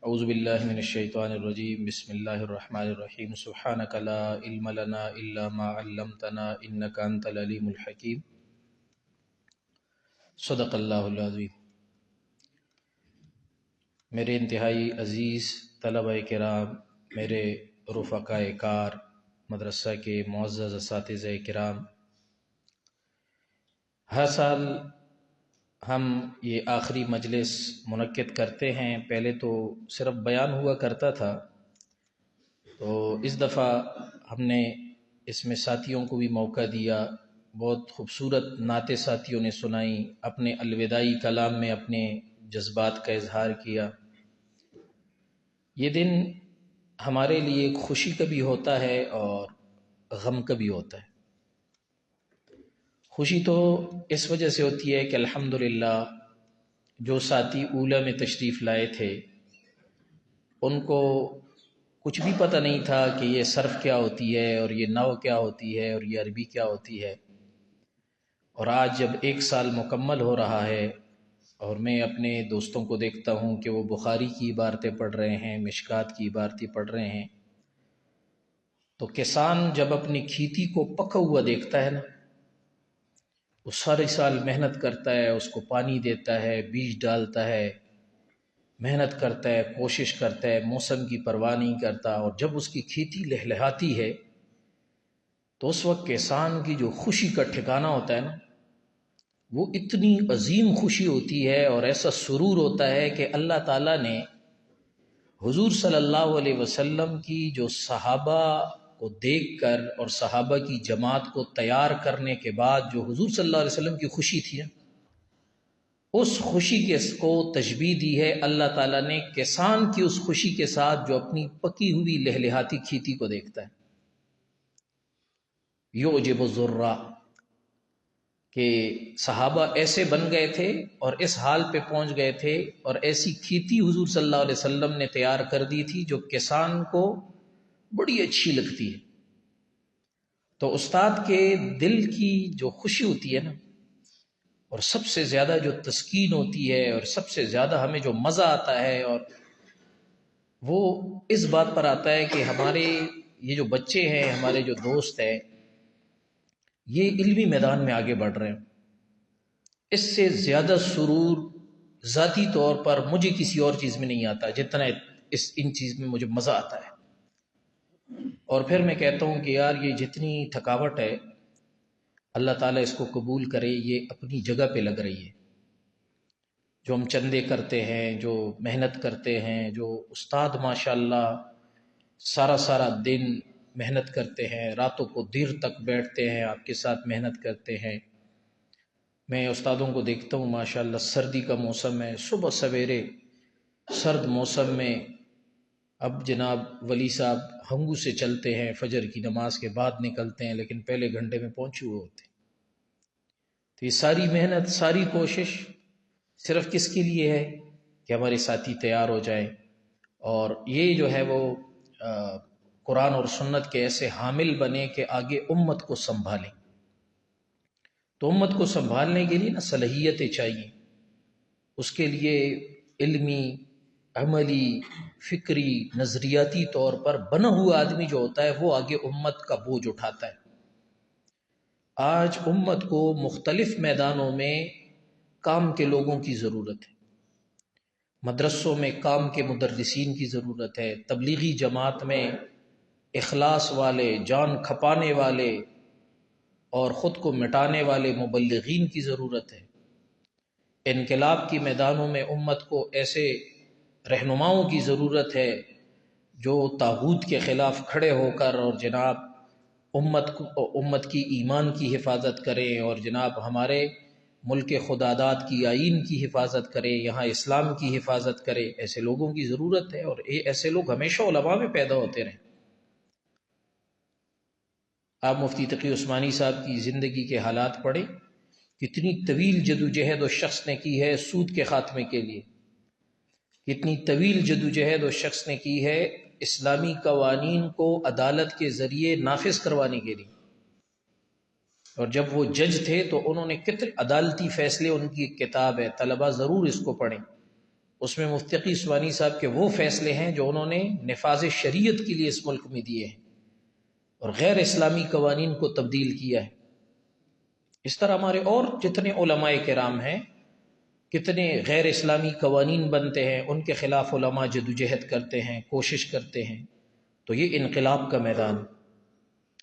اعوذ باللہ من الشیطان الرجیم بسم اللہ الرحمن الرحیم سبحانک لا علم لنا الا ما علمتنا انک انت العلیم الحکیم صدق اللہ العظیم۔ میرے انتہائی عزیز طلبہ کرام، میرے رفقاء کار، مدرسہ کے معزز اساتذہ کرام، ہر سال ہم یہ آخری مجلس منعقد کرتے ہیں۔ پہلے تو صرف بیان ہوا کرتا تھا، تو اس دفعہ ہم نے اس میں ساتھیوں کو بھی موقع دیا، بہت خوبصورت نعتیں ساتھیوں نے سنائیں، اپنے الوداعی کلام میں اپنے جذبات کا اظہار کیا۔ یہ دن ہمارے لیے ایک خوشی کا بھی ہوتا ہے اور غم کا بھی ہوتا ہے۔ خوشی تو اس وجہ سے ہوتی ہے کہ الحمدللہ جو ساتھی اولیٰ میں تشریف لائے تھے ان کو کچھ بھی پتہ نہیں تھا کہ یہ صرف کیا ہوتی ہے اور یہ نحو کیا ہوتی ہے اور یہ عربی کیا ہوتی ہے، اور آج جب 1 سال مکمل ہو رہا ہے اور میں اپنے دوستوں کو دیکھتا ہوں کہ وہ بخاری کی عبارتیں پڑھ رہے ہیں، مشکات کی عبارتیں پڑھ رہے ہیں، تو کسان جب اپنی کھیتی کو پکا ہوا دیکھتا ہے نا، وہ سارے سال محنت کرتا ہے، اس کو پانی دیتا ہے، بیج ڈالتا ہے، محنت کرتا ہے، کوشش کرتا ہے، موسم کی پرواہ نہیں کرتا، اور جب اس کی کھیتی لہلہاتی ہے تو اس وقت کسان کی جو خوشی کا ٹھکانہ ہوتا ہے نا، وہ اتنی عظیم خوشی ہوتی ہے اور ایسا سرور ہوتا ہے کہ اللہ تعالیٰ نے حضور صلی اللہ علیہ وسلم کی جو صحابہ کو دیکھ کر اور صحابہ کی جماعت کو تیار کرنے کے بعد جو حضور صلی اللہ علیہ وسلم کی خوشی تھی نا، اس خوشی کے کو تشبیہ دی ہے اللہ تعالیٰ نے کسان کی اس خوشی کے ساتھ جو اپنی پکی ہوئی لہلہاتی کھیتی کو دیکھتا ہے۔ یعجب الذرہ، کہ صحابہ ایسے بن گئے تھے اور اس حال پہ پہنچ گئے تھے اور ایسی کھیتی حضور صلی اللہ علیہ وسلم نے تیار کر دی تھی جو کسان کو بڑی اچھی لگتی ہے۔ تو استاد کے دل کی جو خوشی ہوتی ہے نا، اور سب سے زیادہ جو تسکین ہوتی ہے اور سب سے زیادہ ہمیں جو مزہ آتا ہے، اور وہ اس بات پر آتا ہے کہ ہمارے یہ جو بچے ہیں، ہمارے جو دوست ہیں، یہ علمی میدان میں آگے بڑھ رہے ہیں۔ اس سے زیادہ سرور ذاتی طور پر مجھے کسی اور چیز میں نہیں آتا جتنا ان چیز میں مجھے مزہ آتا ہے۔ اور پھر میں کہتا ہوں کہ یار یہ جتنی تھکاوٹ ہے اللہ تعالیٰ اس کو قبول کرے، یہ اپنی جگہ پہ لگ رہی ہے۔ جو ہم چندے کرتے ہیں، جو محنت کرتے ہیں، جو استاد ماشاءاللہ سارا سارا دن محنت کرتے ہیں، راتوں کو دیر تک بیٹھتے ہیں، آپ کے ساتھ محنت کرتے ہیں۔ میں استادوں کو دیکھتا ہوں ماشاءاللہ، سردی کا موسم ہے، صبح سویرے سرد موسم میں اب جناب ولی صاحب ہنگو سے چلتے ہیں، فجر کی نماز کے بعد نکلتے ہیں، لیکن پہلے گھنٹے میں پہنچے ہوئے ہوتے ہیں۔ تو یہ ساری محنت، ساری کوشش صرف کس کے لیے ہے کہ ہمارے ساتھی تیار ہو جائیں، اور یہ جو ہے وہ قرآن اور سنت کے ایسے حامل بنے کہ آگے امت کو سنبھالیں۔ تو امت کو سنبھالنے کے لیے نا صلاحیتیں چاہیے، اس کے لیے علمی، عملی، فکری، نظریاتی طور پر بنا ہوا آدمی جو ہوتا ہے وہ آگے امت کا بوجھ اٹھاتا ہے۔ آج امت کو مختلف میدانوں میں کام کے لوگوں کی ضرورت ہے۔ مدرسوں میں کام کے مدرسین کی ضرورت ہے، تبلیغی جماعت میں اخلاص والے، جان کھپانے والے اور خود کو مٹانے والے مبلغین کی ضرورت ہے۔ انقلاب کی میدانوں میں امت کو ایسے رہنماؤں کی ضرورت ہے جو طاغوت کے خلاف کھڑے ہو کر اور جناب امت کی ایمان کی حفاظت کریں، اور جناب ہمارے ملک خداداد کی آئین کی حفاظت کرے، یہاں اسلام کی حفاظت کرے۔ ایسے لوگوں کی ضرورت ہے، اور ایسے لوگ ہمیشہ علماء میں پیدا ہوتے رہیں۔ آپ مفتی تقی عثمانی صاحب کی زندگی کے حالات پڑھیں، کتنی طویل جدوجہد اس شخص نے کی ہے سود کے خاتمے کے لیے، کتنی طویل جدوجہد اس شخص نے کی ہے اسلامی قوانین کو عدالت کے ذریعے نافذ کروانے کے لیے۔ اور جب وہ جج تھے تو انہوں نے کتنے عدالتی فیصلے، ان کی ایک کتاب ہے، طلبہ ضرور اس کو پڑھیں۔ اس میں مفتی تقی عثمانی صاحب کے وہ فیصلے ہیں جو انہوں نے نفاذ شریعت کے لیے اس ملک میں دیے ہیں اور غیر اسلامی قوانین کو تبدیل کیا ہے۔ اس طرح ہمارے اور جتنے علماء کرام ہیں، کتنے غیر اسلامی قوانین بنتے ہیں، ان کے خلاف علماء جدوجہد کرتے ہیں، کوشش کرتے ہیں۔ تو یہ انقلاب کا میدان،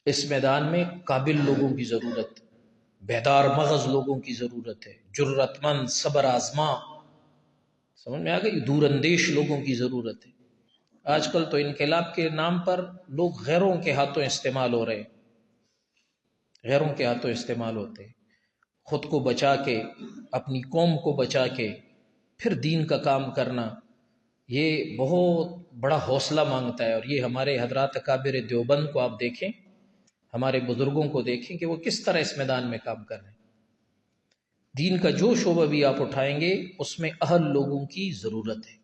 اس میدان میں قابل لوگوں کی ضرورت، بیدار مغز لوگوں کی ضرورت ہے، جرت مند، صبر آزما، سمجھ میں آ گئی، دور اندیش لوگوں کی ضرورت ہے۔ آج کل تو انقلاب کے نام پر لوگ غیروں کے ہاتھوں استعمال ہو رہے ہیں، غیروں کے ہاتھوں استعمال ہوتے ہیں، خود کو بچا کے، اپنی قوم کو بچا کے پھر دین کا کام کرنا، یہ بہت بڑا حوصلہ مانگتا ہے۔ اور یہ ہمارے حضرات اکابر دیوبند کو آپ دیکھیں، ہمارے بزرگوں کو دیکھیں کہ وہ کس طرح اس میدان میں کام کر رہے ہیں۔ دین کا جو شعبہ بھی آپ اٹھائیں گے اس میں اہل لوگوں کی ضرورت ہے۔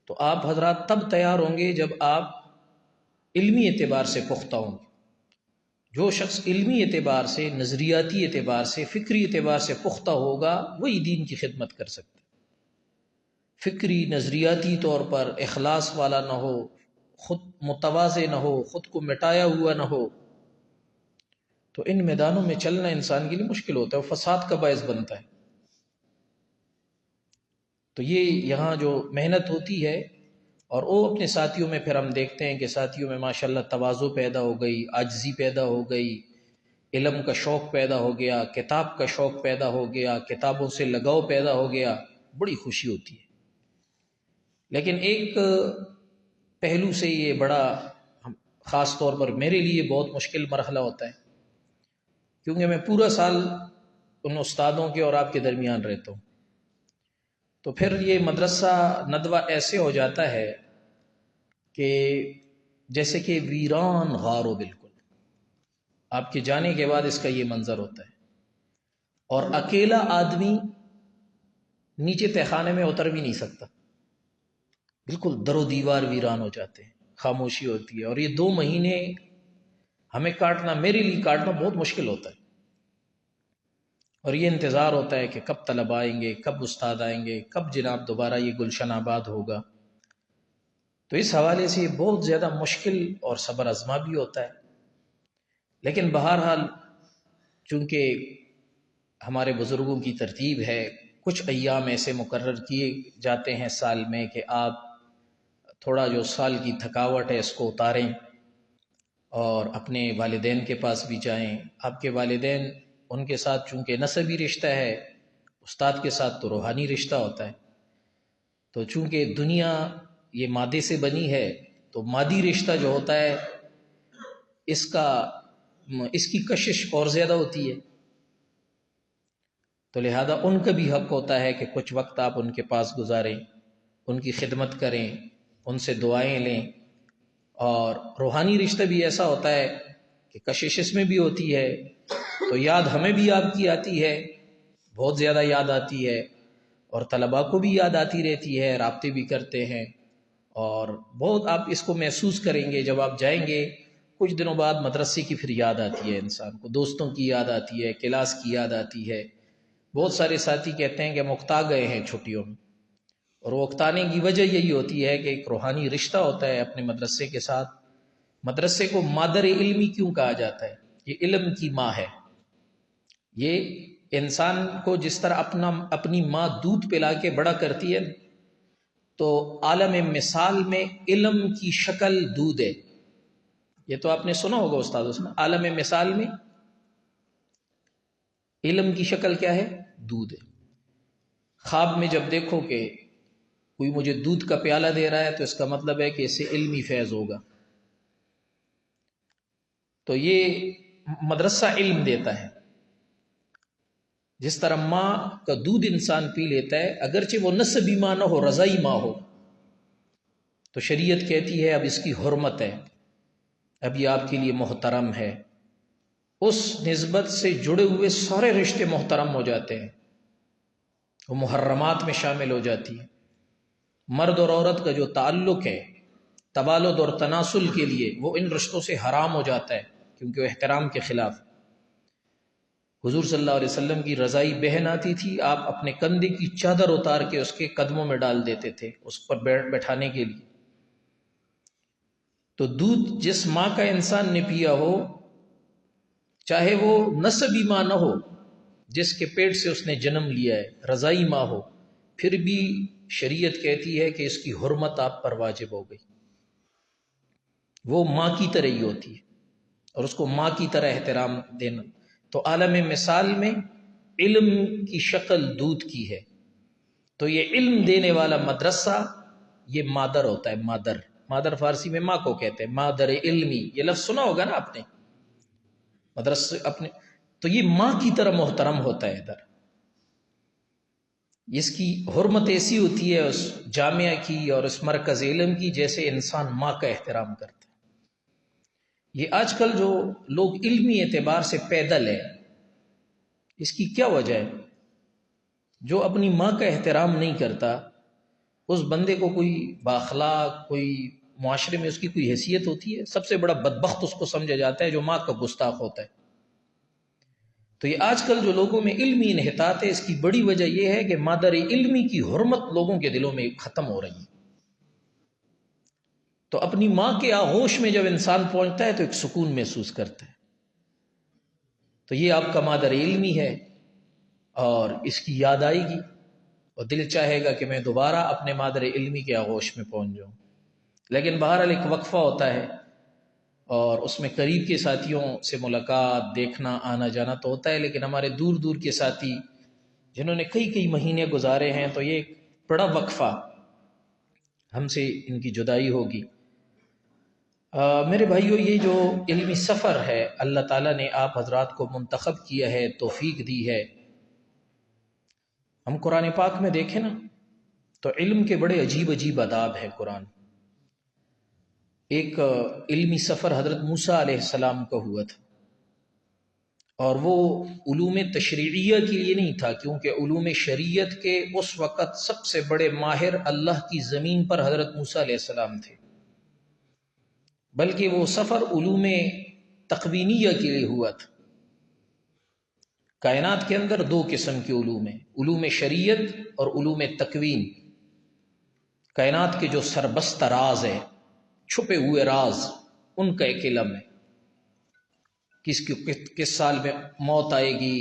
تو آپ حضرات تب تیار ہوں گے جب آپ علمی اعتبار سے پختہ ہوں گے۔ جو شخص علمی اعتبار سے، نظریاتی اعتبار سے، فکری اعتبار سے پختہ ہوگا وہی دین کی خدمت کر سکتا ہے۔ فکری نظریاتی طور پر اخلاص والا نہ ہو، خود متواضع نہ ہو، خود کو مٹایا ہوا نہ ہو، تو ان میدانوں میں چلنا انسان کے لیے مشکل ہوتا ہے، وہ فساد کا باعث بنتا ہے۔ تو یہ یہاں جو محنت ہوتی ہے، اور وہ اپنے ساتھیوں میں پھر ہم دیکھتے ہیں کہ ساتھیوں میں ماشاءاللہ تواضع پیدا ہو گئی، عاجزی پیدا ہو گئی، علم کا شوق پیدا ہو گیا، کتاب کا شوق پیدا ہو گیا، کتابوں سے لگاؤ پیدا ہو گیا، بڑی خوشی ہوتی ہے۔ لیکن ایک پہلو سے یہ بڑا خاص طور پر میرے لیے بہت مشکل مرحلہ ہوتا ہے، کیونکہ میں پورا سال ان استادوں کے اور آپ کے درمیان رہتا ہوں، تو پھر یہ مدرسہ ندوہ ایسے ہو جاتا ہے کہ جیسے کہ ویران غار ہو، بالکل آپ کے جانے کے بعد اس کا یہ منظر ہوتا ہے، اور اکیلا آدمی نیچے تہخانے میں اتر بھی نہیں سکتا، بالکل در و دیوار ویران ہو جاتے ہیں، خاموشی ہوتی ہے۔ اور یہ 2 مہینے ہمیں کاٹنا، میرے لیے کاٹنا بہت مشکل ہوتا ہے، اور یہ انتظار ہوتا ہے کہ کب طلباء آئیں گے، کب استاد آئیں گے، کب جناب دوبارہ یہ گلشن آباد ہوگا۔ تو اس حوالے سے یہ بہت زیادہ مشکل اور صبر آزما بھی ہوتا ہے۔ لیکن بہرحال چونکہ ہمارے بزرگوں کی ترتیب ہے، کچھ ایام ایسے مقرر کیے جاتے ہیں سال میں کہ آپ تھوڑا جو سال کی تھکاوٹ ہے اس کو اتاریں اور اپنے والدین کے پاس بھی جائیں۔ آپ کے والدین، ان کے ساتھ چونکہ نسبی رشتہ ہے، استاد کے ساتھ تو روحانی رشتہ ہوتا ہے، تو چونکہ دنیا یہ مادے سے بنی ہے، تو مادی رشتہ جو ہوتا ہے اس کی کشش اور زیادہ ہوتی ہے، تو لہذا ان کا بھی حق ہوتا ہے کہ کچھ وقت آپ ان کے پاس گزاریں، ان کی خدمت کریں، ان سے دعائیں لیں۔ اور روحانی رشتہ بھی ایسا ہوتا ہے کہ کشش اس میں بھی ہوتی ہے، تو یاد ہمیں بھی آپ کی آتی ہے، بہت زیادہ یاد آتی ہے، اور طلباء کو بھی یاد آتی رہتی ہے، رابطے بھی کرتے ہیں، اور بہت آپ اس کو محسوس کریں گے جب آپ جائیں گے۔ کچھ دنوں بعد مدرسے کی پھر یاد آتی ہے انسان کو، دوستوں کی یاد آتی ہے، کلاس کی یاد آتی ہے۔ بہت سارے ساتھی کہتے ہیں کہ ہم اکتا گئے ہیں چھٹیوں میں، اور وہ اکتانے کی وجہ یہی ہوتی ہے کہ ایک روحانی رشتہ ہوتا ہے اپنے مدرسے کے ساتھ۔ مدرسے کو مادر علمی کیوں کہا جاتا ہے؟ یہ علم کی ماں ہے۔ یہ انسان کو جس طرح اپنی ماں دودھ پلا کے بڑا کرتی ہے، تو عالم مثال میں علم کی شکل دودھ ہے۔ یہ تو آپ نے سنا ہوگا استاد، اس میں عالم مثال میں علم کی شکل کیا ہے؟ دودھ ہے۔ خواب میں جب دیکھو کہ کوئی مجھے دودھ کا پیالہ دے رہا ہے تو اس کا مطلب ہے کہ اس سے علمی فیض ہوگا۔ تو یہ مدرسہ علم دیتا ہے۔ جس طرح ماں کا دودھ انسان پی لیتا ہے، اگرچہ وہ نسبی ماں نہ ہو، رضائی ماں ہو، تو شریعت کہتی ہے اب اس کی حرمت ہے، اب یہ آپ کے لیے محترم ہے۔ اس نسبت سے جڑے ہوئے سارے رشتے محترم ہو جاتے ہیں، وہ محرمات میں شامل ہو جاتی ہیں۔ مرد اور عورت کا جو تعلق ہے تبالد اور تناسل کے لیے، وہ ان رشتوں سے حرام ہو جاتا ہے، کیونکہ وہ احترام کے خلاف۔ حضور صلی اللہ علیہ وسلم کی رضائی بہن آتی تھی، آپ اپنے کندھے کی چادر اتار کے اس کے قدموں میں ڈال دیتے تھے اس پر بیٹھانے کے لیے۔ تو دودھ جس ماں کا انسان نے پیا ہو، چاہے وہ نسبی ماں نہ ہو جس کے پیٹ سے اس نے جنم لیا ہے، رضائی ماں ہو، پھر بھی شریعت کہتی ہے کہ اس کی حرمت آپ پر واجب ہو گئی۔ وہ ماں کی طرح ہی ہوتی ہے اور اس کو ماں کی طرح احترام دینا۔ تو عالم مثال میں علم کی شکل دودھ کی ہے، تو یہ علم دینے والا مدرسہ یہ مادر ہوتا ہے۔ مادر فارسی میں ماں کو کہتے ہیں، مادر علمی، یہ لفظ سنا ہوگا نا آپ نے مدرسے اپنے، تو یہ ماں کی طرح محترم ہوتا ہے ادھر۔ اس کی حرمت ایسی ہوتی ہے اس جامعہ کی اور اس مرکز علم کی جیسے انسان ماں کا احترام کرتا ہے۔ یہ آج کل جو لوگ علمی اعتبار سے پیدل ہیں، اس کی کیا وجہ ہے؟ جو اپنی ماں کا احترام نہیں کرتا، اس بندے کو کوئی بااخلاق، کوئی معاشرے میں اس کی کوئی حیثیت ہوتی ہے؟ سب سے بڑا بدبخت اس کو سمجھا جاتا ہے جو ماں کا گستاخ ہوتا ہے۔ تو یہ آج کل جو لوگوں میں علمی انحطاط ہے، اس کی بڑی وجہ یہ ہے کہ مادر علمی کی حرمت لوگوں کے دلوں میں ختم ہو رہی ہے۔ تو اپنی ماں کے آغوش میں جب انسان پہنچتا ہے تو ایک سکون محسوس کرتا ہے۔ تو یہ آپ کا مادر علمی ہے اور اس کی یاد آئے گی اور دل چاہے گا کہ میں دوبارہ اپنے مادر علمی کے آغوش میں پہنچ جاؤں۔ لیکن بہرحال ایک وقفہ ہوتا ہے اور اس میں قریب کے ساتھیوں سے ملاقات، دیکھنا، آنا جانا تو ہوتا ہے، لیکن ہمارے دور دور کے ساتھی جنہوں نے کئی مہینے گزارے ہیں، تو یہ ایک بڑا وقفہ، ہم سے ان کی جدائی ہوگی۔ میرے بھائیو، یہ جو علمی سفر ہے اللہ تعالیٰ نے آپ حضرات کو منتخب کیا ہے، توفیق دی ہے۔ ہم قرآن پاک میں دیکھیں نا تو علم کے بڑے عجیب آداب ہیں۔ قرآن ایک علمی سفر حضرت موسیٰ علیہ السلام کا ہوا تھا، اور وہ علوم تشریعیہ کے لیے نہیں تھا، کیونکہ علوم شریعت کے اس وقت سب سے بڑے ماہر اللہ کی زمین پر حضرت موسیٰ علیہ السلام تھے، بلکہ وہ سفر علوم تقوینیہ کے لیے ہوا تھا۔ کائنات کے اندر دو قسم کے علوم ہیں، علوم شریعت اور علوم تکوین۔ کائنات کے جو سربستہ راز ہیں، چھپے ہوئے راز، ان کا ایک علم ہے۔ کس سال میں موت آئے گی،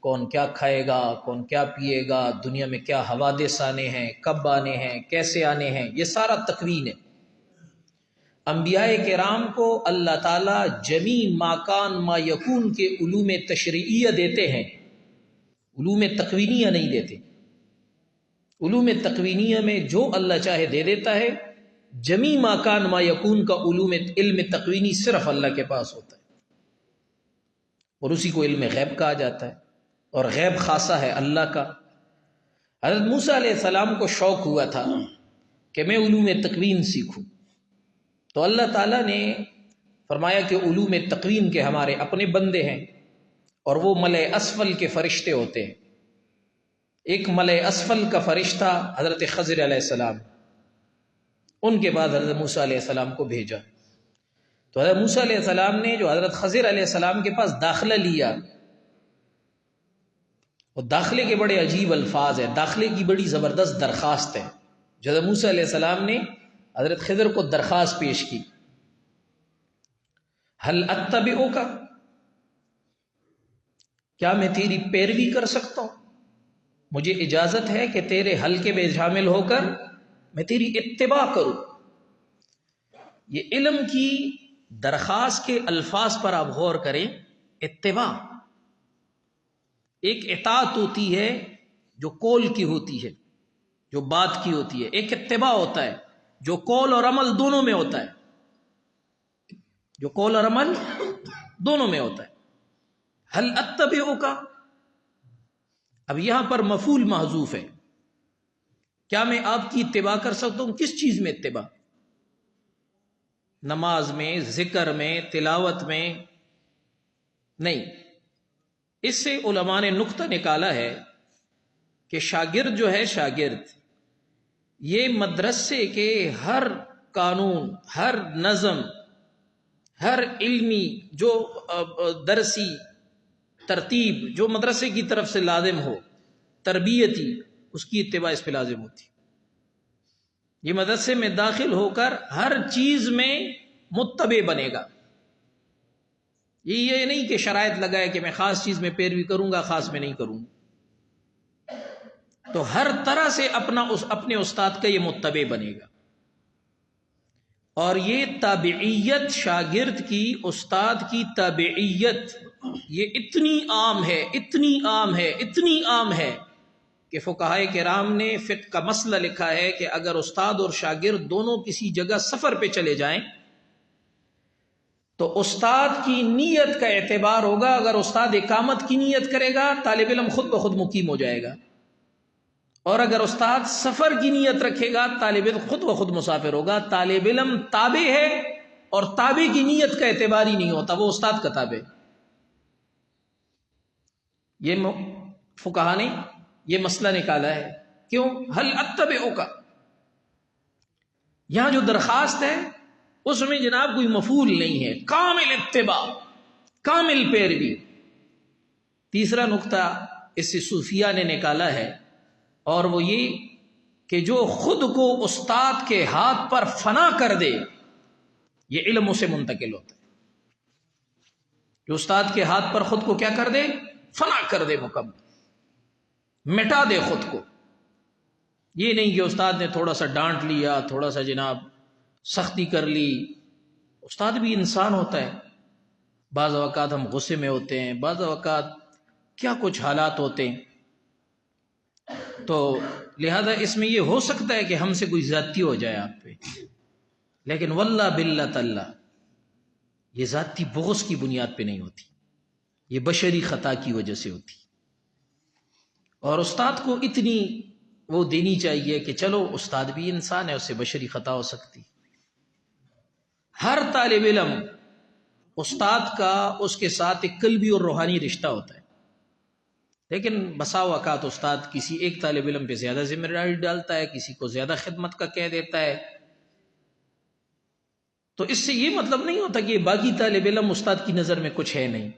کون کیا کھائے گا، کون کیا پیے گا، دنیا میں کیا حوادث آنے ہیں، کب آنے ہیں، کیسے آنے ہیں، یہ سارا تکوین ہے۔ انبیاء کرام کو اللہ تعالیٰ جمیع ما کان ما یکون کے علوم تشریعیہ دیتے ہیں، علوم تکوینیہ نہیں دیتے۔ علوم تکوینیہ میں جو اللہ چاہے دے دیتا ہے، جمیع ما کان ما یکون کا علم تکوینی صرف اللہ کے پاس ہوتا ہے، اور اسی کو علم غیب کہا جاتا ہے، اور غیب خاصہ ہے اللہ کا۔ حضرت موسیٰ علیہ السلام کو شوق ہوا تھا کہ میں علوم تکوین سیکھوں، تو اللہ تعالیٰ نے فرمایا کہ علوم تکوین کے ہمارے اپنے بندے ہیں، اور وہ ملأ اسفل کے فرشتے ہوتے ہیں۔ ایک ملأ اسفل کا فرشتہ حضرت خضر علیہ السلام، ان کے بعد حضرت موسیٰ علیہ السلام کو بھیجا۔ تو حضرت موسیٰ علیہ السلام نے جو حضرت خضر علیہ السلام کے پاس داخلہ لیا، اور داخلے کے بڑے عجیب الفاظ ہیں، داخلے کی بڑی زبردست درخواست ہے۔ جو حضرت موسیٰ علیہ السلام نے حضرت خضر کو درخواست پیش کی، ہل اتبعک، کیا میں تیری پیروی کر سکتا ہوں؟ مجھے اجازت ہے کہ تیرے حلقے میں شامل ہو کر میں تیری اتباع کروں۔ یہ علم کی درخواست کے الفاظ پر آپ غور کریں۔ اتباع ایک اطاعت ہوتی ہے جو قول کی ہوتی ہے، جو بات کی ہوتی ہے، ایک اتباع ہوتا ہے جو قول اور عمل دونوں میں ہوتا ہے، جو قول اور عمل دونوں میں ہوتا ہے۔ ہل اتبعک، اب یہاں پر مفعول محذوف ہے، کیا میں آپ کی اتباع کر سکتا ہوں؟ کس چیز میں اتباع؟ نماز میں، ذکر میں، تلاوت میں نہیں۔ اس سے علماء نے نقطہ نکالا ہے کہ شاگرد جو ہے، شاگرد یہ مدرسے کے ہر قانون، ہر نظم، ہر علمی جو درسی ترتیب جو مدرسے کی طرف سے لازم ہو، تربیتی، اس کی اتباع اس پہ لازم ہوتی. یہ مدرسے میں داخل ہو کر ہر چیز میں متبع بنے گا. یہ نہیں کہ شرائط لگائے کہ میں خاص چیز میں پیروی کروں گا، خاص میں نہیں کروں گا. تو ہر طرح سے اپنے استاد کا یہ متبع بنے گا. اور یہ تابعیت، شاگرد کی استاد کی تابعیت، یہ اتنی عام ہے، اتنی عام ہے، اتنی عام ہے کہ فقہائے کرام نے فقہ کا مسئلہ لکھا ہے کہ اگر استاد اور شاگرد دونوں کسی جگہ سفر پہ چلے جائیں تو استاد کی نیت کا اعتبار ہوگا. اگر استاد اقامت کی نیت کرے گا، طالب علم خود بخود مقیم ہو جائے گا. اور اگر استاد سفر کی نیت رکھے گا، طالب علم خود بخود مسافر ہوگا. طالب علم تابع ہے، اور تابع کی نیت کا اعتبار ہی نہیں ہوتا، وہ استاد کا تابع. یہ فقہا نے یہ مسئلہ نکالا ہے. کیوں؟ ہل اتبعو کا، یہاں جو درخواست ہے اس میں جناب کوئی مفعول نہیں ہے، کامل اتباع، کامل پیروی. تیسرا نقطہ اس سے صوفیہ نے نکالا ہے، اور وہ یہ کہ جو خود کو استاد کے ہاتھ پر فنا کر دے، یہ علم اسے منتقل ہوتا ہے. جو استاد کے ہاتھ پر خود کو کیا کر دے؟ فنا کر دے، مکمل مٹا دے خود کو. یہ نہیں کہ استاد نے تھوڑا سا ڈانٹ لیا، تھوڑا سا جناب سختی کر لی. استاد بھی انسان ہوتا ہے، بعض اوقات ہم غصے میں ہوتے ہیں، بعض اوقات کیا کچھ حالات ہوتے ہیں. تو لہذا اس میں یہ ہو سکتا ہے کہ ہم سے کوئی زیادتی ہو جائے آپ پہ، لیکن واللہ باللہ تعالی یہ ذاتی بغض کی بنیاد پہ نہیں ہوتی، یہ بشری خطا کی وجہ سے ہوتی. اور استاد کو اتنی وہ دینی چاہیے کہ چلو استاد بھی انسان ہے، اس سے بشری خطا ہو سکتی. ہر طالب علم استاد کا اس کے ساتھ ایک قلبی اور روحانی رشتہ ہوتا ہے، لیکن بسا اوقات استاد کسی ایک طالب علم پہ زیادہ ذمہ داری ڈالتا ہے، کسی کو زیادہ خدمت کا کہہ دیتا ہے. تو اس سے یہ مطلب نہیں ہوتا کہ باقی طالب علم استاد کی نظر میں کچھ ہے نہیں.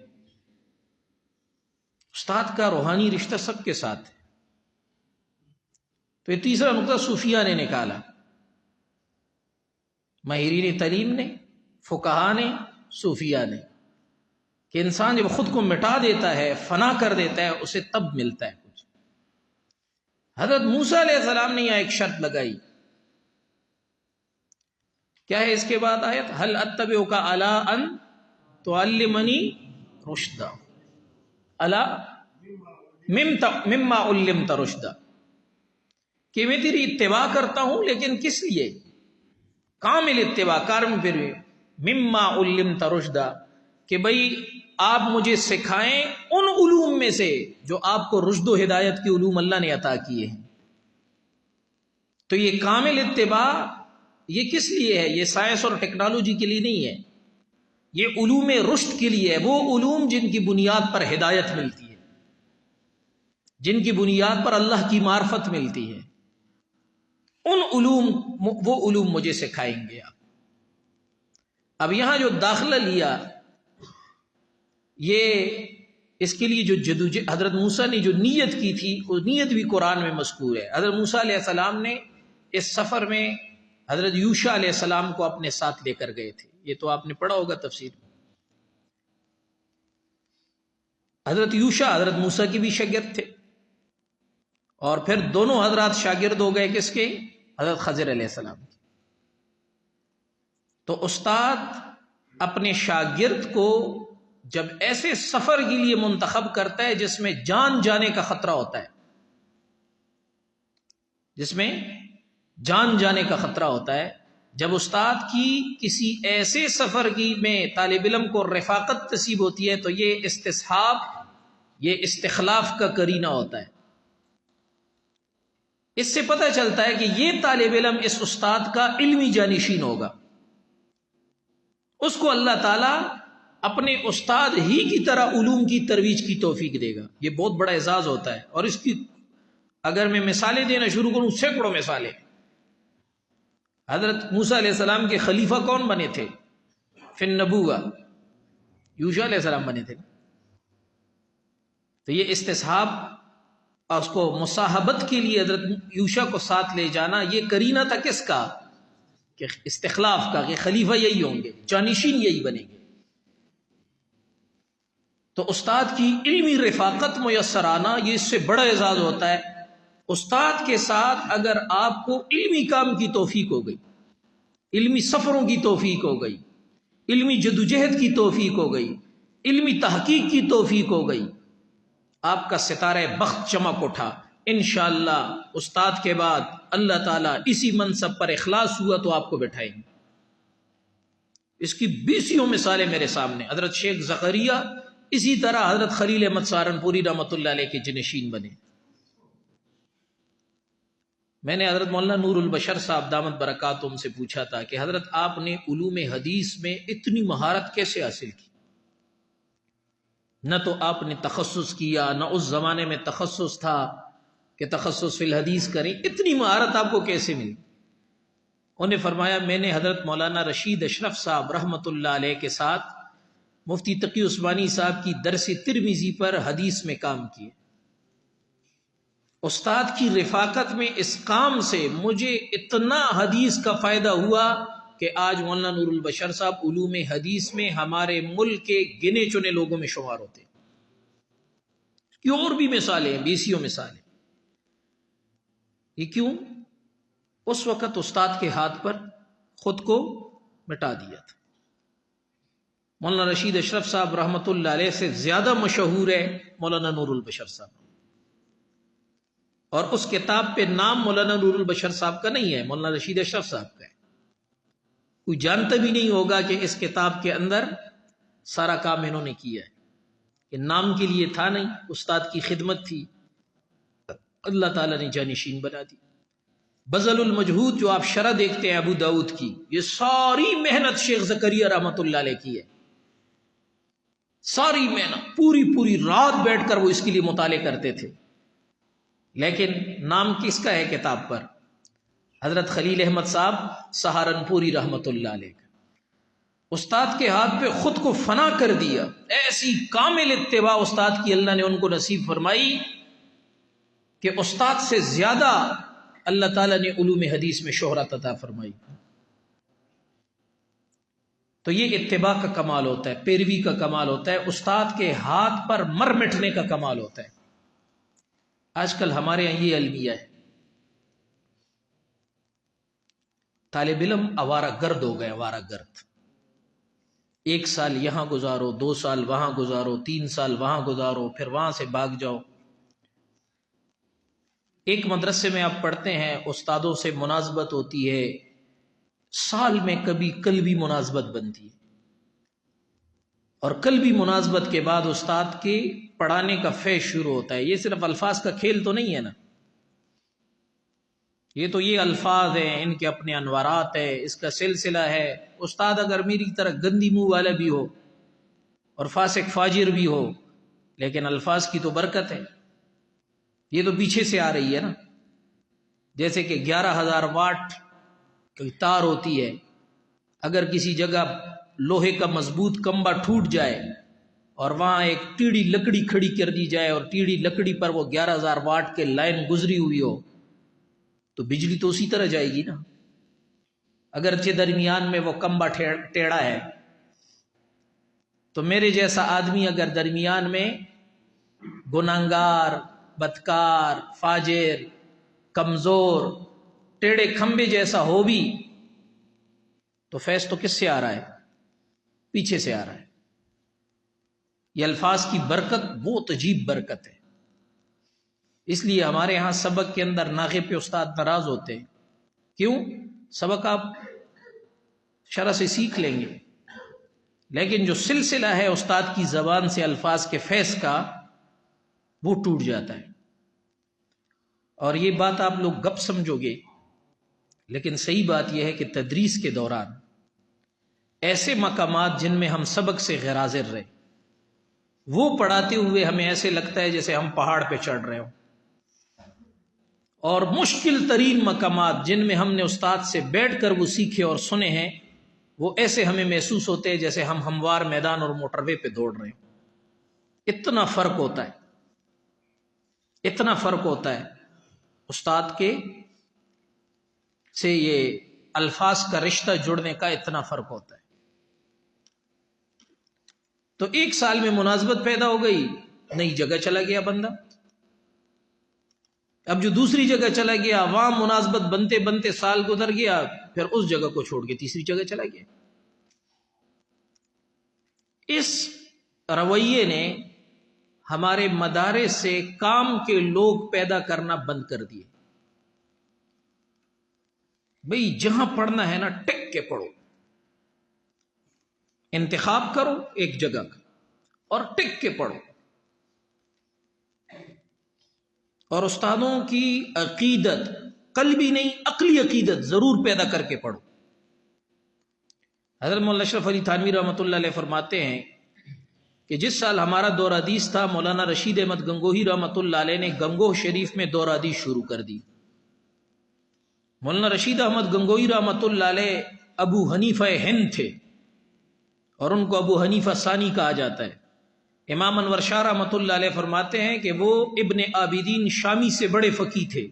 استاد کا روحانی رشتہ سب کے ساتھ ہے. تو یہ تیسرا نقطہ صوفیہ نے نکالا، ماہرین تعلیم نے، فقہا نے، صوفیہ نے، کہ انسان جب خود کو مٹا دیتا ہے، فنا کر دیتا ہے، اسے تب ملتا ہے کچھ. حضرت موسیٰ علیہ السلام نے یہاں ایک شرط لگائی. کیا ہے اس کے بعد آیت؟ هل اتبعک علی ان تعلمنی رشدا، الا مما علمت رشدا، کہ میں تیری اتباع کرتا ہوں، لیکن کس لیے؟ کامل اتباع، کارم پھر مما علمت رشدا، کہ بھئی آپ مجھے سکھائیں ان علوم میں سے جو آپ کو رشد و ہدایت کے علوم اللہ نے عطا کیے ہیں. تو یہ کامل اتباع یہ کس لیے ہے؟ یہ سائنس اور ٹیکنالوجی کے لیے نہیں ہے، یہ علوم رشد کے لیے ہے. وہ علوم جن کی بنیاد پر ہدایت ملتی ہے، جن کی بنیاد پر اللہ کی معرفت ملتی ہے، ان علوم، وہ علوم مجھے سکھائیں گے آپ. اب یہاں جو داخلہ لیا، یہ اس کے لیے جو جدوجہد حضرت موسیٰ نے جو نیت کی تھی، وہ نیت بھی قرآن میں مذکور ہے. حضرت موسیٰ علیہ السلام نے اس سفر میں حضرت یوشع علیہ السلام کو اپنے ساتھ لے کر گئے تھے. یہ تو آپ نے پڑھا ہوگا تفسیر میں. حضرت یوشع حضرت موسیٰ کی بھی شاگرد تھے، اور پھر دونوں حضرات شاگرد ہو گئے کس کے؟ حضرت خضر علیہ السلام کی. تو استاد اپنے شاگرد کو جب ایسے سفر کے لیے منتخب کرتا ہے جس میں جان جانے کا خطرہ ہوتا ہے، جس میں جان جانے کا خطرہ ہوتا ہے، جب استاد کی کسی ایسے سفر کی میں طالب علم کو رفاقت نصیب ہوتی ہے، تو یہ استصحاب، یہ استخلاف کا قرینہ ہوتا ہے. اس سے پتہ چلتا ہے کہ یہ طالب علم اس استاد کا علمی جانشین ہوگا، اس کو اللہ تعالیٰ اپنے استاد ہی کی طرح علوم کی ترویج کی توفیق دے گا. یہ بہت بڑا اعزاز ہوتا ہے. اور اس کی اگر میں مثالیں دینا شروع کروں، سینکڑوں مثالیں. حضرت موسیٰ علیہ السلام کے خلیفہ کون بنے تھے فی النبوہ؟ یوشع علیہ السلام بنے تھے. تو یہ استصحاب اور اس کو مصاحبت کے لیے حضرت یوشع کو ساتھ لے جانا، یہ کرینہ تھا کس کا؟ کہ استخلاف کا، کہ خلیفہ یہی ہوں گے، جانشین یہی بنیں گے۔ تو استاد کی علمی رفاقت میسر آنا، یہ اس سے بڑا اعزاز ہوتا ہے۔ استاد کے ساتھ اگر آپ کو علمی کام کی توفیق ہو گئی، علمی سفروں کی توفیق ہو گئی، علمی جدوجہد کی توفیق ہو گئی، علمی تحقیق کی توفیق ہو گئی، آپ کا ستارہ بخت چمک اٹھا، انشاءاللہ استاد کے بعد اللہ تعالیٰ اسی منصب پر اخلاص ہوا تو آپ کو بٹھائیں گے۔ اس کی بیسیوں مثالیں میرے سامنے۔ حضرت شیخ زکریا اسی طرح حضرت خلیل احمد سہارنپوری رحمۃ اللہ علیہ کے جنشین بنے۔ میں نے حضرت مولانا نور البشر صاحب دامت برکاتہم سے پوچھا تھا کہ حضرت آپ نے علوم حدیث میں اتنی مہارت کیسے حاصل کی؟ نہ تو آپ نے تخصص کیا، نہ اس زمانے میں تخصص تھا کہ تخصص فی الحدیث کریں، اتنی مہارت آپ کو کیسے ملی؟ انہیں فرمایا میں نے حضرت مولانا رشید اشرف صاحب رحمۃ اللہ علیہ کے ساتھ مفتی تقی عثمانی صاحب کی درس ترمذی پر حدیث میں کام کیے۔ استاد کی رفاقت میں اس کام سے مجھے اتنا حدیث کا فائدہ ہوا کہ آج مولانا نور البشر صاحب علوم حدیث میں ہمارے ملک کے گنے چنے لوگوں میں شمار ہوتے ہیں۔ کیوں؟ اور بھی مثالیں ہیں، بیسیوں مثالیں۔ یہ کیوں؟ اس وقت استاد کے ہاتھ پر خود کو مٹا دیا تھا۔ مولانا رشید اشرف صاحب رحمۃ اللہ علیہ سے زیادہ مشہور ہے مولانا نور البشر صاحب، اور اس کتاب پہ نام مولانا نور البشر صاحب کا نہیں ہے، مولانا رشید اشرف صاحب کا ہے۔ کوئی جانتا بھی نہیں ہوگا کہ اس کتاب کے اندر سارا کام انہوں نے کیا ہے۔ کہ نام کے لیے تھا نہیں، استاد کی خدمت تھی، اللہ تعالیٰ نے جانشین بنا دی۔ بذل المجہود جو آپ شرح دیکھتے ہیں ابو داؤد کی، یہ ساری محنت شیخ زکریا رحمۃ اللہ علیہ کی ہے۔ ساری محنت، پوری رات بیٹھ کر وہ اس کے لیے مطالعے کرتے تھے۔ لیکن نام کس کا ہے کتاب پر؟ حضرت خلیل احمد صاحب سہارنپوری رحمۃ اللہ علیہ کا۔ استاد کے ہاتھ پہ خود کو فنا کر دیا۔ ایسی کامل اتباع استاد کی اللہ نے ان کو نصیب فرمائی کہ استاد سے زیادہ اللہ تعالیٰ نے علوم حدیث میں شہرت عطا فرمائی۔ تو یہ اتباع کا کمال ہوتا ہے، پیروی کا کمال ہوتا ہے، استاد کے ہاتھ پر مر مٹنے کا کمال ہوتا ہے۔ آج کل ہمارے یہاں یہ المیہ ہے، طالب علم آوارہ گرد ہو گئے، آوارہ گرد۔ 1 سال یہاں گزارو، 2 سال وہاں گزارو، 3 سال وہاں گزارو، پھر وہاں سے بھاگ جاؤ۔ ایک مدرسے میں آپ پڑھتے ہیں، استادوں سے مناسبت ہوتی ہے، سال میں کبھی قلبی مناسبت بنتی ہے، اور قلبی مناسبت کے بعد استاد کے پڑھانے کا فیض شروع ہوتا ہے۔ یہ صرف الفاظ کا کھیل تو نہیں ہے نا، یہ الفاظ ہیں، ان کے اپنے انوارات ہیں، اس کا سلسلہ ہے۔ استاد اگر میری طرح گندی منہ والا بھی ہو اور فاسق فاجر بھی ہو، لیکن الفاظ کی تو برکت ہے، یہ تو پیچھے سے آ رہی ہے نا۔ جیسے کہ 11,000 واٹ کی تار ہوتی ہے، اگر کسی جگہ لوہے کا مضبوط کمبا ٹوٹ جائے اور وہاں ایک ٹیڑھی لکڑی کھڑی کر دی جائے اور ٹیڑھی لکڑی پر وہ 11,000 واٹ کے لائن گزری ہوئی ہو، تو بجلی تو اسی طرح جائے گی نا، اگرچہ درمیان میں وہ کمبا ٹیڑھا ہے۔ تو میرے جیسا آدمی اگر درمیان میں گناہگار، بدکار، فاجر، کمزور، ٹیڑھے کھمبے جیسا ہو بھی، تو فیض تو کس سے آ رہا ہے؟ پیچھے سے آ رہا ہے۔ یہ الفاظ کی برکت بہت عجیب برکت ہے۔ اس لیے ہمارے ہاں سبق کے اندر ناغے پہ استاد ناراض ہوتے ہیں۔ کیوں؟ سبق آپ شرح سے سیکھ لیں گے، لیکن جو سلسلہ ہے استاد کی زبان سے الفاظ کے فیض کا، وہ ٹوٹ جاتا ہے۔ اور یہ بات آپ لوگ گپ سمجھو گے، لیکن صحیح بات یہ ہے کہ تدریس کے دوران ایسے مقامات جن میں ہم سبق سے غیر حاضر رہے، وہ پڑھاتے ہوئے ہمیں ایسے لگتا ہے جیسے ہم پہاڑ پہ چڑھ رہے ہوں، اور مشکل ترین مقامات جن میں ہم نے استاد سے بیٹھ کر وہ سیکھے اور سنے ہیں، وہ ایسے ہمیں محسوس ہوتے ہیں جیسے ہم ہموار میدان اور موٹر وے پہ دوڑ رہے ہوں۔ اتنا فرق ہوتا ہے۔ اتنا فرق ہوتا ہے استاد کے سے، یہ الفاظ کا رشتہ جڑنے کا اتنا فرق ہوتا ہے. تو 1 سال میں مناسبت پیدا ہو گئی، نئی جگہ چلا گیا بندہ. اب جو دوسری جگہ چلا گیا، وہاں مناسبت بنتے بنتے سال گزر گیا، پھر اس جگہ کو چھوڑ کے تیسری جگہ چلا گیا. اس رویے نے ہمارے مدارس سے کام کے لوگ پیدا کرنا بند کر دیے. بھئی جہاں پڑھنا ہے نا ٹک کے پڑھو، انتخاب کرو ایک جگہ کا اور ٹک کے پڑھو، اور استادوں کی عقیدت قلبی نہیں عقلی عقیدت ضرور پیدا کر کے پڑھو. حضرت مولانا اشرف علی تھانوی رحمۃ اللہ علیہ فرماتے ہیں کہ جس سال ہمارا دور حدیث تھا، مولانا رشید احمد گنگوہی رحمۃ اللہ علیہ نے گنگوہ شریف میں دور حدیث شروع کر دی. مولانا رشید احمد گنگوہی رحمۃ اللہ علیہ ابو حنیفہ ہند تھے، اور ان کو ابو حنیفہ ثانی کہا جاتا ہے. امام انور شاہ رحمۃ اللہ علیہ فرماتے ہیں کہ وہ ابن عابدین شامی سے بڑے فقی تھے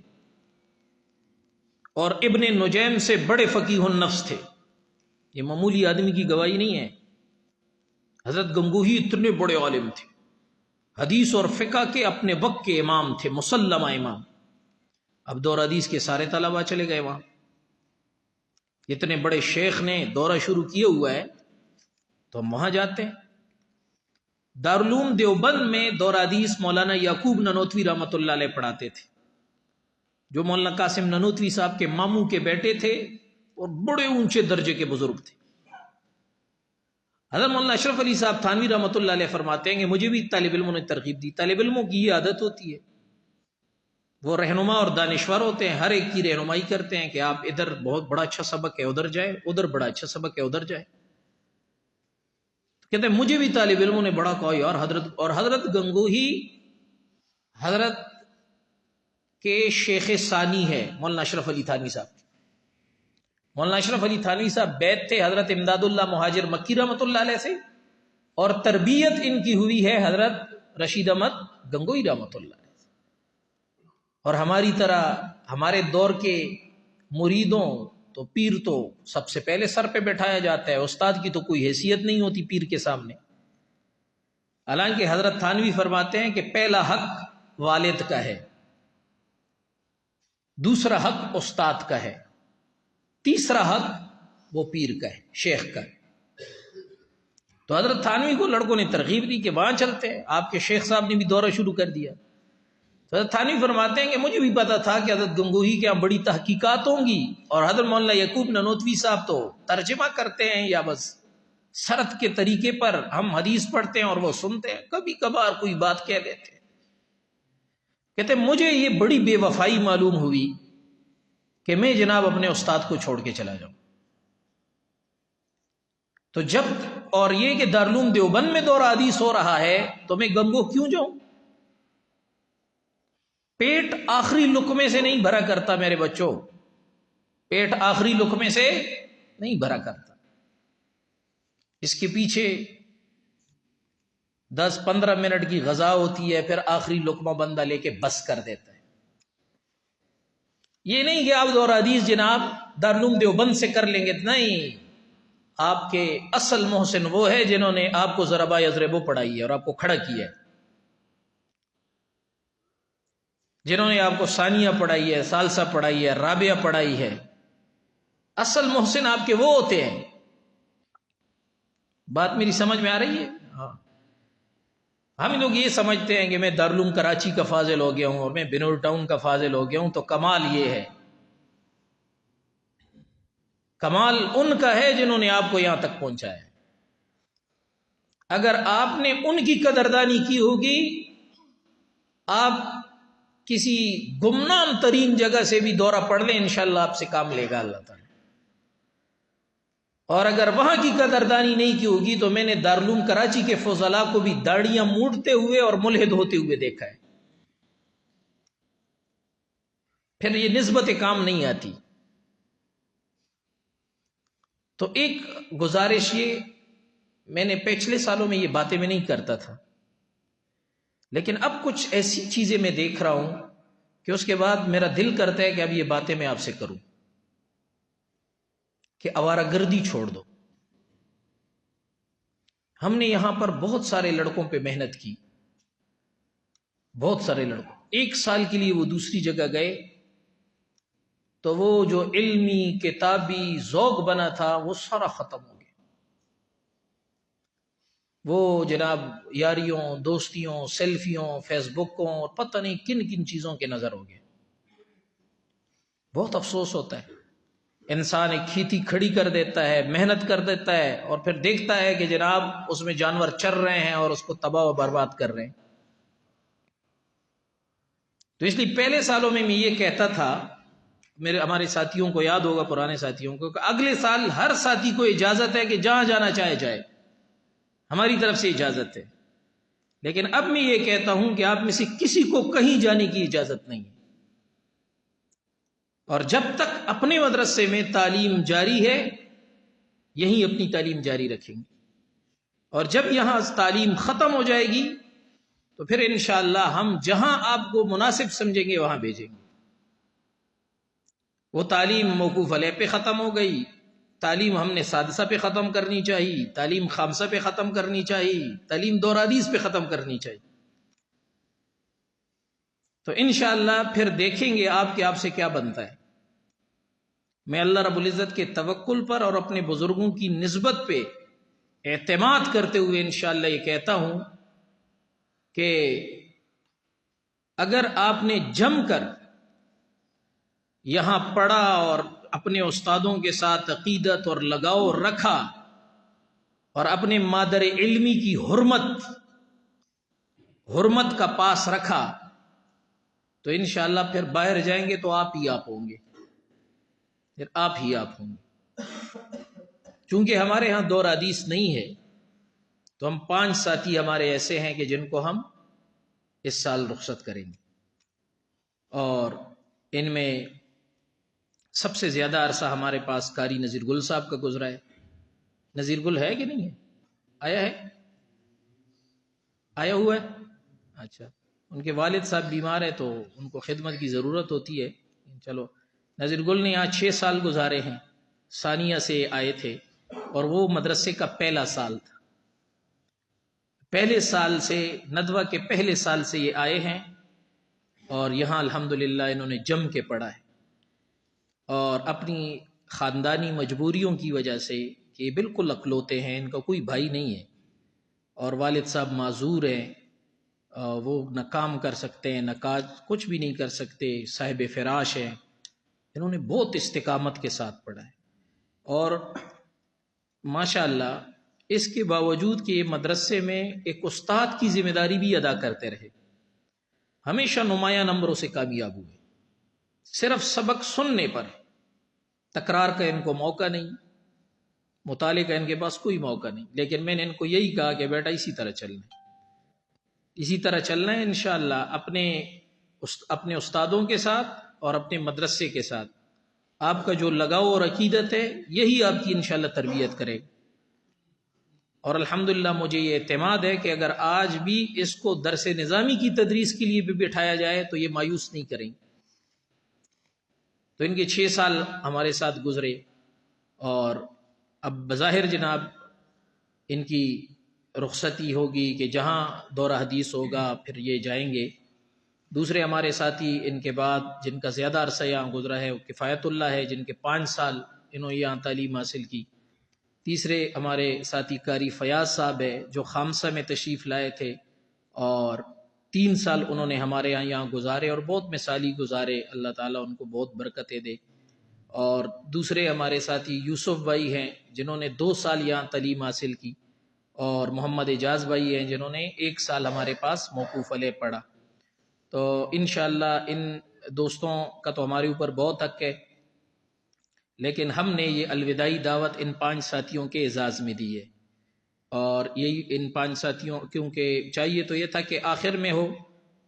اور ابن نجیم سے بڑے فقیہ النفس تھے. یہ معمولی آدمی کی گواہی نہیں ہے. حضرت گنگوہی اتنے بڑے عالم تھے، حدیث اور فقہ کے اپنے وقت کے امام تھے، مسلمہ امام. اب دور حدیث کے سارے طلباء چلے گئے وہاں. اتنے بڑے شیخ نے دورہ شروع کیا ہوا ہے تو ہم وہاں جاتے ہیں. دارالعلوم دیوبند میں دور حدیث مولانا یعقوب ننوتوی رحمۃ اللہ علیہ پڑھاتے تھے، جو مولانا قاسم ننوتوی صاحب کے ماموں کے بیٹے تھے اور بڑے اونچے درجے کے بزرگ تھے. حضرت مولانا اشرف علی صاحب تھانوی رحمۃ اللہ علیہ فرماتے ہیں کہ مجھے بھی طالب علموں نے ترغیب دی. طالب علموں کی یہ عادت ہوتی ہے، وہ رہنما اور دانشور ہوتے ہیں، ہر ایک کی رہنمائی کرتے ہیں کہ آپ ادھر بہت بڑا اچھا سبق ہے ادھر جائیں، ادھر بڑا اچھا سبق ہے ادھر جائیں. کہتے ہیں مجھے بھی طالب علموں نے بڑا کہا یار حضرت گنگوہی حضرت کے شیخ ثانی ہے مولانا اشرف علی تھانوی صاحب. مولانا اشرف علی تھانوی صاحب بیت تھے حضرت امداد اللہ مہاجر مکی رحمۃ اللہ علیہ سے، اور تربیت ان کی ہوئی ہے حضرت رشید احمد گنگوہی رحمۃ اللہ علیہ سے. اور ہماری طرح ہمارے دور کے مریدوں تو پیر تو سب سے پہلے سر پہ بٹھایا جاتا ہے، استاد کی تو کوئی حیثیت نہیں ہوتی پیر کے سامنے. حالانکہ حضرت تھانوی فرماتے ہیں کہ پہلا حق والد کا ہے، دوسرا حق استاد کا ہے، تیسرا حق وہ پیر کا ہے، شیخ کا ہے. تو حضرت تھانوی کو لڑکوں نے ترغیب دی کہ وہاں چلتے ہیں. آپ کے شیخ صاحب نے بھی دورہ شروع کر دیا. تو حضرت تھانوی فرماتے ہیں کہ مجھے بھی پتا تھا کہ حضرت گنگوہی کے یہاں بڑی تحقیقات ہوں گی، اور حضرت مولانا یعقوب ننوتوی صاحب تو ترجمہ کرتے ہیں یا بس سرد کے طریقے پر ہم حدیث پڑھتے ہیں اور وہ سنتے ہیں، کبھی کبھار کوئی بات کہہ دیتے ہیں. کہتے ہیں مجھے یہ بڑی بے وفائی معلوم ہوئی کہ میں جناب اپنے استاد کو چھوڑ کے چلا جاؤں. تو جب اور یہ کہ دارالعلوم دیوبند میں دورہ حدیث ہو رہا ہے تو میں گنگوہ کیوں جاؤں؟ پیٹ آخری لقمے سے نہیں بھرا کرتا میرے بچوں، پیٹ آخری لقمے سے نہیں بھرا کرتا. اس کے پیچھے 10-15 منٹ کی غذا ہوتی ہے، پھر آخری لقمہ بندہ لے کے بس کر دیتا ہے. یہ نہیں کہ آپ دورہ حدیث جناب دارالعلوم دیوبند سے کر لیں گے، نہیں. آپ کے اصل محسن وہ ہے جنہوں نے آپ کو ضربہ یضربو پڑھائی ہے اور آپ کو کھڑا کیا ہے، جنہوں نے آپ کو ثانیہ پڑھائی ہے، ثالثہ پڑھائی ہے، رابعہ پڑھائی ہے. اصل محسن آپ کے وہ ہوتے ہیں. بات میری سمجھ میں آ رہی ہے؟ ہاں. ہم لوگ یہ سمجھتے ہیں کہ میں دارالعلوم کراچی کا فاضل ہو گیا ہوں اور میں بنور ٹاؤن کا فاضل ہو گیا ہوں، تو کمال یہ ہے، کمال ان کا ہے جنہوں نے آپ کو یہاں تک پہنچایا. اگر آپ نے ان کی قدردانی کی ہوگی، آپ کسی گمنام ترین جگہ سے بھی دورہ پڑھ لیں انشاءاللہ آپ سے کام لے گا اللہ تعالیٰ. اور اگر وہاں کی قدردانی نہیں کی ہوگی تو میں نے دارالعلوم کراچی کے فضلاء کو بھی داڑیاں موڑتے ہوئے اور ملحد ہوتے ہوئے دیکھا ہے. پھر یہ نسبت کام نہیں آتی. تو ایک گزارش یہ، میں نے پچھلے سالوں میں یہ باتیں میں نہیں کرتا تھا، لیکن اب کچھ ایسی چیزیں میں دیکھ رہا ہوں کہ اس کے بعد میرا دل کرتا ہے کہ اب یہ باتیں میں آپ سے کروں کہ آوارہ گردی چھوڑ دو. ہم نے یہاں پر بہت سارے لڑکوں پہ محنت کی، بہت سارے لڑکوں، 1 سال کے لیے وہ دوسری جگہ گئے تو وہ جو علمی کتابی ذوق بنا تھا وہ سارا ختم ہو گیا. وہ جناب یاریوں، دوستیوں، سیلفیوں، فیس بکوں اور پتہ نہیں کن کن چیزوں کے نظر ہو گئے. بہت افسوس ہوتا ہے. انسان ایک کھیتی کھڑی کر دیتا ہے، محنت کر دیتا ہے، اور پھر دیکھتا ہے کہ جناب اس میں جانور چر رہے ہیں اور اس کو تباہ و برباد کر رہے ہیں. تو اس لیے پہلے سالوں میں یہ کہتا تھا، ہمارے ساتھیوں کو یاد ہوگا، پرانے ساتھیوں کو، کہ اگلے سال ہر ساتھی کو اجازت ہے کہ جہاں جانا چاہے جائے، ہماری طرف سے اجازت ہے. لیکن اب میں یہ کہتا ہوں کہ آپ میں سے کسی کو کہیں جانے کی اجازت نہیں ہے، اور جب تک اپنے مدرسے میں تعلیم جاری ہے یہیں اپنی تعلیم جاری رکھیں گے، اور جب یہاں تعلیم ختم ہو جائے گی تو پھر انشاءاللہ ہم جہاں آپ کو مناسب سمجھیں گے وہاں بھیجیں گے. وہ تعلیم موقوف علیہ پہ ختم ہو گئی، تعلیم ہم نے سادسہ پہ ختم کرنی چاہیے، تعلیم خامسہ پہ ختم کرنی چاہیے، تعلیم دور حدیث پہ ختم کرنی چاہیے. تو انشاءاللہ پھر دیکھیں گے آپ سے کیا بنتا ہے. میں اللہ رب العزت کے توکل پر اور اپنے بزرگوں کی نسبت پہ اعتماد کرتے ہوئے انشاءاللہ یہ کہتا ہوں کہ اگر آپ نے جم کر یہاں پڑھا اور اپنے استادوں کے ساتھ عقیدت اور لگاؤ رکھا اور اپنے مادر علمی کی حرمت کا پاس رکھا تو انشاءاللہ پھر باہر جائیں گے تو آپ ہی آپ ہوں گے، پھر آپ ہی آپ ہوں گے. چونکہ ہمارے ہاں دور حدیث نہیں ہے تو ہم 5 ساتھی ہمارے ایسے ہیں کہ جن کو ہم اس سال رخصت کریں گے، اور ان میں سب سے زیادہ عرصہ ہمارے پاس قاری نذیر گل صاحب کا گزرا ہے. نذیر گل ہے کہ نہیں ہے؟ آیا ہوا ہے. اچھا، ان کے والد صاحب بیمار ہیں تو ان کو خدمت کی ضرورت ہوتی ہے. چلو، نذیر گل نے یہاں 6 سال گزارے ہیں، ثانیہ سے آئے تھے، اور وہ مدرسے کا پہلا سال تھا. پہلے سال سے، ندوہ کے پہلے سال سے یہ آئے ہیں، اور یہاں الحمدللہ انہوں نے جم کے پڑھا ہے. اور اپنی خاندانی مجبوریوں کی وجہ سے کہ یہ بالکل اکلوتے ہیں، ان کا کوئی بھائی نہیں ہے، اور والد صاحب معذور ہیں، وہ نہ کام کر سکتے ہیں، نہ کاج، کچھ بھی نہیں کر سکتے، صاحب فراش ہیں. انہوں نے بہت استقامت کے ساتھ پڑھا ہے، اور ماشاءاللہ اس کے باوجود کہ یہ مدرسے میں ایک استاد کی ذمہ داری بھی ادا کرتے رہے، ہمیشہ نمایاں نمبروں سے کامیاب ہوئے. صرف سبق سننے پر، تکرار کا ان کو موقع نہیں، مطالعے کا ان کے پاس کوئی موقع نہیں. لیکن میں نے ان کو یہی کہا کہ بیٹا اسی طرح چلنا ہے انشاءاللہ، اپنے استادوں کے ساتھ اور اپنے مدرسے کے ساتھ آپ کا جو لگاؤ اور عقیدت ہے یہی آپ کی انشاءاللہ تربیت کرے. اور الحمدللہ مجھے یہ اعتماد ہے کہ اگر آج بھی اس کو درس نظامی کی تدریس کے لیے بھی بٹھایا جائے تو یہ مایوس نہیں کریں. تو ان کے 6 سال ہمارے ساتھ گزرے، اور اب بظاہر جناب ان کی رخصتی ہوگی کہ جہاں دورہ حدیث ہوگا پھر یہ جائیں گے. دوسرے ہمارے ساتھی ان کے بعد جن کا زیادہ عرصہ یہاں گزرا ہے وہ کفایت اللہ ہے، جن کے 5 سال انہوں نے یہاں تعلیم حاصل کی. تیسرے ہمارے ساتھی قاری فیاض صاحب ہے جو خامسہ میں تشریف لائے تھے، اور 3 سال انہوں نے ہمارے یہاں گزارے، اور بہت مثالی گزارے، اللہ تعالیٰ ان کو بہت برکتیں دے. اور دوسرے ہمارے ساتھی یوسف بھائی ہیں جنہوں نے 2 سال یہاں تعلیم حاصل کی، اور محمد اعجاز بھائی ہیں جنہوں نے 1 سال ہمارے پاس موقوف علیہ پڑھا. تو انشاءاللہ ان دوستوں کا تو ہمارے اوپر بہت حق ہے، لیکن ہم نے یہ الوداعی دعوت ان 5 ساتھیوں کے اعزاز میں دی ہے. اور یہی ان 5 ساتھیوں، کیونکہ چاہیے تو یہ تھا کہ آخر میں ہو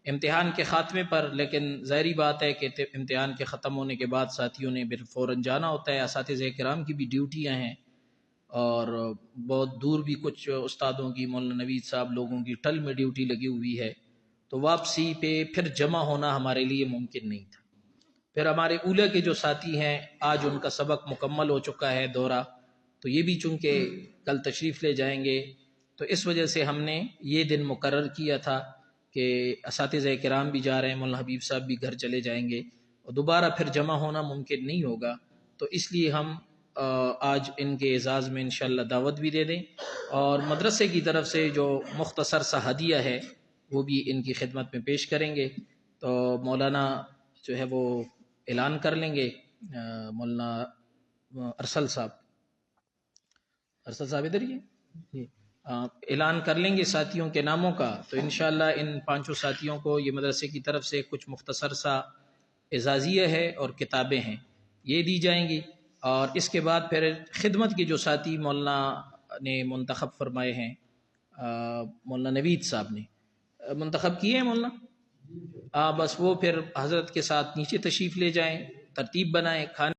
امتحان کے خاتمے پر، لیکن ظاہری بات ہے کہ امتحان کے ختم ہونے کے بعد ساتھیوں نے پھر فوراً جانا ہوتا ہے. اساتذہ کرام کی بھی ڈیوٹیاں ہیں، اور بہت دور بھی کچھ استادوں کی، مولانا نوید صاحب لوگوں کی ٹل میں ڈیوٹی لگی ہوئی ہے، تو واپسی پہ پھر جمع ہونا ہمارے لیے ممکن نہیں تھا۔ پھر ہمارے اولیٰ کے جو ساتھی ہیں آج ان کا سبق مکمل ہو چکا ہے دورہ، تو یہ بھی چونکہ کل تشریف لے جائیں گے، تو اس وجہ سے ہم نے یہ دن مقرر کیا تھا کہ اساتذہ کرام بھی جا رہے ہیں، مولانا حبیب صاحب بھی گھر چلے جائیں گے اور دوبارہ پھر جمع ہونا ممکن نہیں ہوگا، تو اس لیے ہم آج ان کے اعزاز میں انشاءاللہ دعوت بھی دے دیں، اور مدرسے کی طرف سے جو مختصر سا ہدیہ ہے وہ بھی ان کی خدمت میں پیش کریں گے۔ تو مولانا جو ہے وہ اعلان کر لیں گے، مولانا ارسل صاحب ادھر ہی ہیں، اعلان کر لیں گے ساتھیوں کے ناموں کا، تو انشاءاللہ ان 5 ساتھیوں کو یہ مدرسے کی طرف سے کچھ مختصر سا اعزازیہ ہے اور کتابیں ہیں یہ دی جائیں گی، اور اس کے بعد پھر خدمت کے جو ساتھی مولانا نے منتخب فرمائے ہیں، مولانا نوید صاحب نے منتخب کیے ہیں مولانا، بس وہ پھر حضرت کے ساتھ نیچے تشریف لے جائیں، ترتیب بنائیں، کھانے